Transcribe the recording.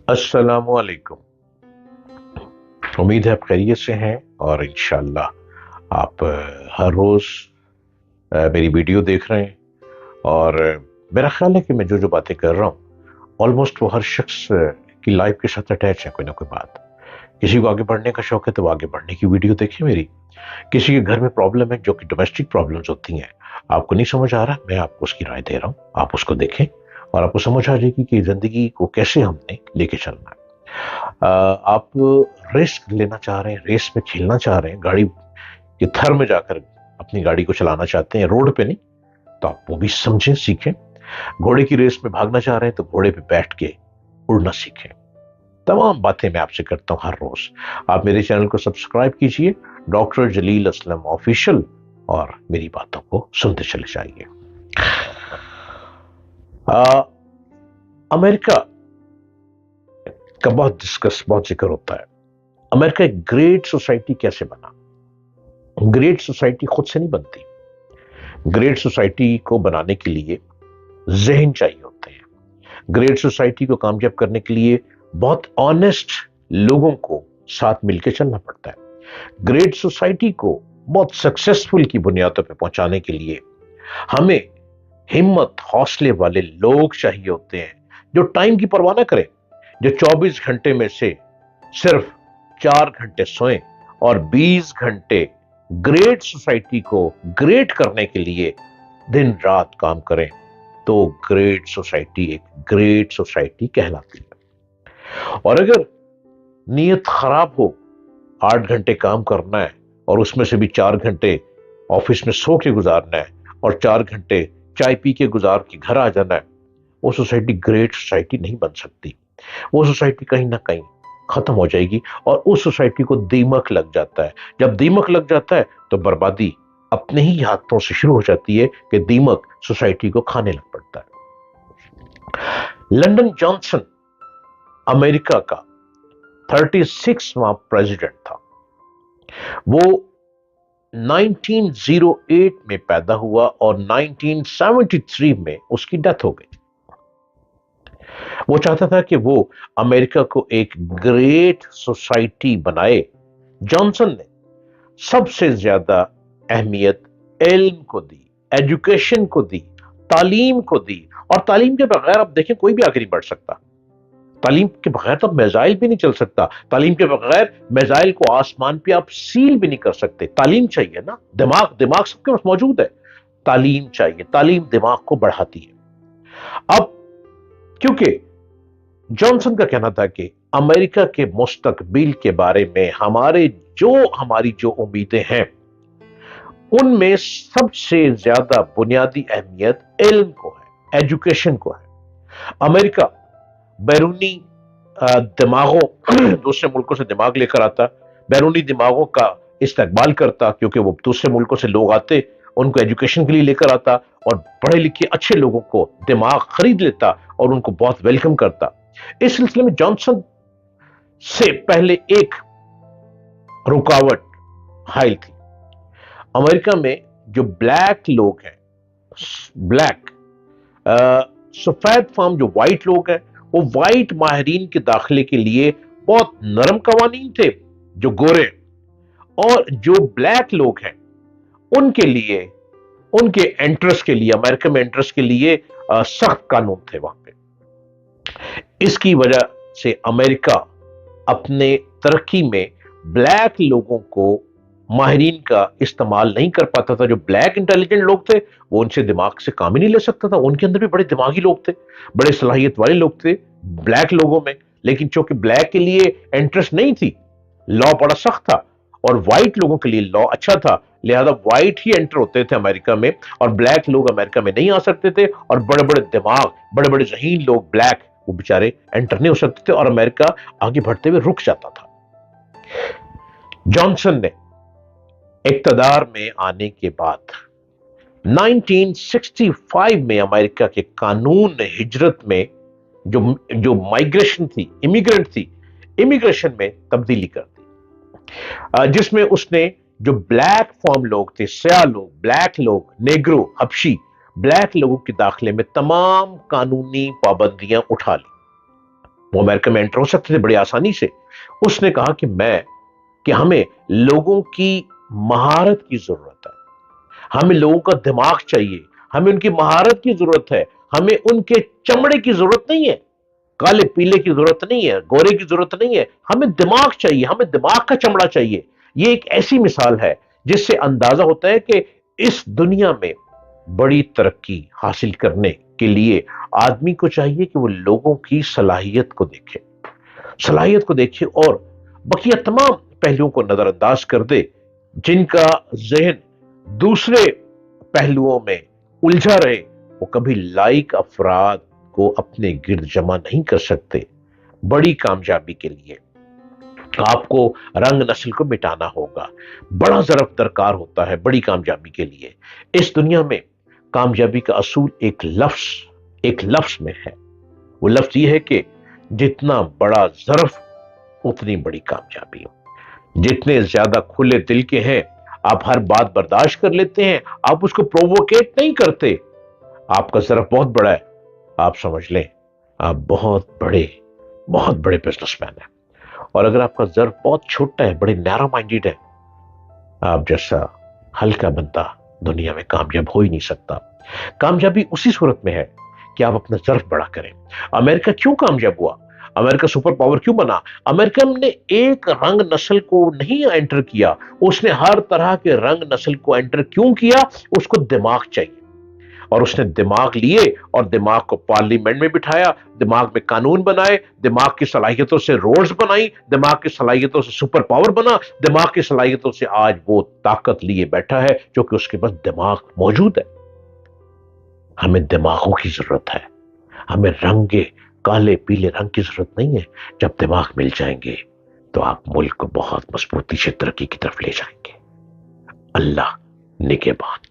السلام علیکم۔ امید ہے آپ خیریت سے ہیں اور انشاءاللہ آپ ہر روز میری ویڈیو دیکھ رہے ہیں اور میرا خیال ہے کہ میں جو جو باتیں کر رہا ہوں آلموسٹ وہ ہر شخص کی لائف کے ساتھ اٹیچ ہے کوئی نہ کوئی بات۔ کسی کو آگے بڑھنے کا شوق ہے تو وہ آگے بڑھنے کی ویڈیو دیکھیں میری۔ کسی کے گھر میں پرابلم ہے جو کہ ڈومیسٹک پرابلمز ہوتی ہیں، آپ کو نہیں سمجھ آ رہا، میں آپ کو اس کی رائے دے رہا ہوں، آپ اس کو دیکھیں اور آپ کو سمجھ آ جائے گی کہ زندگی کو کیسے ہم نے لے کے چلنا ہے۔ آپ رسک لینا چاہ رہے ہیں، ریس میں کھیلنا چاہ رہے ہیں، گاڑی کے تھر میں جا کر اپنی گاڑی کو چلانا چاہتے ہیں، روڈ پہ نہیں، تو آپ وہ بھی سمجھیں، سیکھیں۔ گھوڑے کی ریس میں بھاگنا چاہ رہے ہیں تو گھوڑے پہ بیٹھ کے اڑنا سیکھیں۔ تمام باتیں میں آپ سے کرتا ہوں ہر روز۔ آپ میرے چینل کو سبسکرائب کیجئے، ڈاکٹر جلیل اسلم آفیشل، اور میری باتوں کو سنتے چلے جائیے۔ امریکہ کا بہت ذکر ہوتا ہے۔ امریکہ ایک گریٹ سوسائٹی کیسے بنا؟ گریٹ سوسائٹی خود سے نہیں بنتی۔ گریٹ سوسائٹی کو بنانے کے لیے ذہن چاہیے ہوتے ہیں۔ گریٹ سوسائٹی کو کامیاب کرنے کے لیے بہت آنےسٹ لوگوں کو ساتھ مل کے چلنا پڑتا ہے۔ گریٹ سوسائٹی کو بہت سکسیسفل کی بنیادوں پہ پہنچانے کے لیے ہمیں ہمت، حوصلے والے لوگ چاہیے ہوتے ہیں جو ٹائم کی پرواہ نہ کریں، جو 24 گھنٹے میں سے صرف 4 گھنٹے سوئیں اور 20 گھنٹے گریٹ سوسائٹی کو گریٹ کرنے کے لیے دن رات کام کریں، تو گریٹ سوسائٹی ایک گریٹ سوسائٹی کہلاتی ہے۔ اور اگر نیت خراب ہو، 8 گھنٹے کام کرنا ہے اور اس میں سے بھی 4 گھنٹے آفس میں سو کے گزارنا ہے اور 4 گھنٹے چائے پی کے گزار کے گھر آ جانا ہے، وہ سوسائٹی گریٹ سوسائٹی نہیں بن سکتی۔ وہ سوسائٹی کہیں نہ کہیں ختم ہو جائے گی اور اس سوسائٹی کو دیمک لگ جاتا ہے۔ جب دیمک لگ جاتا ہے تو بربادی اپنے ہی ہاتھوں سے شروع ہو جاتی ہے کہ دیمک سوسائٹی کو کھانے لگ پڑتا ہے۔ لنڈن جانسن امریکہ کا 36واں پریزیڈنٹ تھا۔ وہ 1908 میں پیدا ہوا اور 1973 میں اس کی ڈیتھ ہو گئی۔ وہ چاہتا تھا کہ وہ امریکہ کو ایک گریٹ سوسائٹی بنائے۔ جانسن نے سب سے زیادہ اہمیت علم کو دی، ایجوکیشن کو دی، تعلیم کو دی، اور تعلیم کے بغیر آپ دیکھیں کوئی بھی آگے نہیں بڑھ سکتا۔ تعلیم کے بغیر تو میزائل بھی نہیں چل سکتا، تعلیم کے بغیر میزائل کو آسمان پہ آپ سیل بھی نہیں کر سکتے۔ تعلیم چاہیے نا، دماغ سب کے پاس موجود ہے، تعلیم چاہیے، تعلیم دماغ کو بڑھاتی ہے۔ اب کیونکہ جانسن کا کہنا تھا کہ امریکہ کے مستقبل کے بارے میں ہماری جو امیدیں ہیں ان میں سب سے زیادہ بنیادی اہمیت علم کو ہے، ایجوکیشن کو ہے۔ امریکہ بیرونی دماغوں دوسرے ملکوں سے دماغ لے کر آتا، بیرونی دماغوں کا استقبال کرتا، کیونکہ وہ دوسرے ملکوں سے لوگ آتے، ان کو ایجوکیشن کے لیے لے کر آتا اور پڑھے لکھے اچھے لوگوں کو دماغ خرید لیتا اور ان کو بہت ویلکم کرتا۔ اس سلسلے میں جانسن سے پہلے ایک رکاوٹ حائل تھی۔ امریکہ میں جو بلیک لوگ ہیں، بلیک سفید فام جو وائٹ لوگ ہیں، وہ وائٹ ماہرین کے داخلے کے لیے بہت نرم قوانین تھے، جو گورے اور جو بلیک لوگ ہیں ان کے لیے، ان کے انٹرسٹ کے لیے، امریکہ میں انٹرسٹ کے لیے سخت قانون تھے وہاں پہ۔ اس کی وجہ سے امریکہ اپنے ترقی میں بلیک لوگوں کو، ماہرین کا استعمال نہیں کر پاتا تھا۔ جو بلیک انٹیلیجنٹ لوگ تھے وہ ان سے دماغ سے کام ہی نہیں لے سکتا تھا۔ ان کے اندر بھی بڑے دماغی لوگ تھے، بڑے صلاحیت والے لوگ تھے بلیک لوگوں میں، لیکن چونکہ بلیک کے لیے انٹرسٹ نہیں تھی، لا بڑا سخت تھا، اور وائٹ لوگوں کے لیے لا اچھا تھا، لہذا وائٹ ہی انٹر ہوتے تھے امریکہ میں اور بلیک لوگ امریکہ میں نہیں آ سکتے تھے، اور بڑے بڑے دماغ، بڑے بڑے ذہین لوگ بلیک وہ بیچارے انٹر نہیں ہو سکتے تھے اور امریکہ آگے بڑھتے ہوئے رک جاتا تھا۔ جانسن نے اقتدار میں آنے کے بعد 1965 میں امریکہ کے قانون ہجرت میں جو مائگریشن تھی، امیگریشن میں تبدیلی کر دی، جس میں اس نے جو بلیک فارم لوگ تھے، سیاہ لوگ، بلیک لوگ، نیگرو، حبشی، بلیک لوگوں کے داخلے میں تمام قانونی پابندیاں اٹھا لی۔ وہ امریکہ میں انٹر ہو سکتے تھے بڑی آسانی سے. اس نے کہا کہ ہمیں لوگوں کی مہارت کی ضرورت ہے, ہمیں لوگوں کا دماغ چاہیے, ہمیں ان کی مہارت کی ضرورت ہے, ہمیں ان کے چمڑے کی ضرورت نہیں ہے, کالے پیلے کی ضرورت نہیں ہے, گورے کی ضرورت نہیں ہے, ہمیں دماغ چاہیے, ہمیں دماغ کا چمڑا چاہیے. یہ ایک ایسی مثال ہے جس سے اندازہ ہوتا ہے کہ اس دنیا میں بڑی ترقی حاصل کرنے کے لیے آدمی کو چاہیے کہ وہ لوگوں کی صلاحیت کو دیکھے اور بقیہ تمام پہلوؤں کو نظر انداز کر دے جن کا ذہن دوسرے پہلوؤں میں الجھا رہے. وہ کبھی لائق افراد کو اپنے گرد جمع نہیں کر سکتے. بڑی کامیابی کے لیے آپ کو رنگ نسل کو مٹانا ہوگا. بڑا ظرف درکار ہوتا ہے بڑی کامیابی کے لیے. اس دنیا میں کامیابی کا اصول ایک لفظ میں ہے. وہ لفظ یہ ہے کہ جتنا بڑا ظرف اتنی بڑی کامیابی. جتنے زیادہ کھلے دل کے ہیں آپ ہر بات برداشت کر لیتے ہیں, آپ اس کو پرووکیٹ نہیں کرتے. آپ کا ظرف بہت بڑا ہے, آپ سمجھ لیں آپ بہت بڑے بزنس مین ہیں. اور اگر آپ کا ظرف بہت چھوٹا ہے, بڑے نیرو مائنڈیڈ ہے, آپ جیسا ہلکا بندہ دنیا میں کامیاب ہو ہی نہیں سکتا. کامیابی اسی صورت میں ہے کہ آپ اپنا ظرف بڑا کریں. امریکہ کیوں کامیاب ہوا؟ امریکہ سپر پاور کیوں بنا؟ امریکہ نے ایک رنگ نسل کو نہیں انٹر کیا, اس نے ہر طرح کے رنگ نسل کو انٹر کیوں کیا؟ اس کو دماغ چاہیے, اور اس نے دماغ لیے اور دماغ کو پارلیمنٹ میں بٹھایا, دماغ میں قانون بنائے, دماغ کی صلاحیتوں سے روڈز بنائی, دماغ کی صلاحیتوں سے سپر پاور بنا, دماغ کی صلاحیتوں سے آج وہ طاقت لیے بیٹھا ہے جو کہ اس کے پاس دماغ موجود ہے. ہمیں دماغوں کی ضرورت ہے, ہمیں کالے پیلے رنگ کی ضرورت نہیں ہے. جب دماغ مل جائیں گے تو آپ ملک کو بہت مضبوطی سے ترقی کی طرف لے جائیں گے. اللہ نگہبان.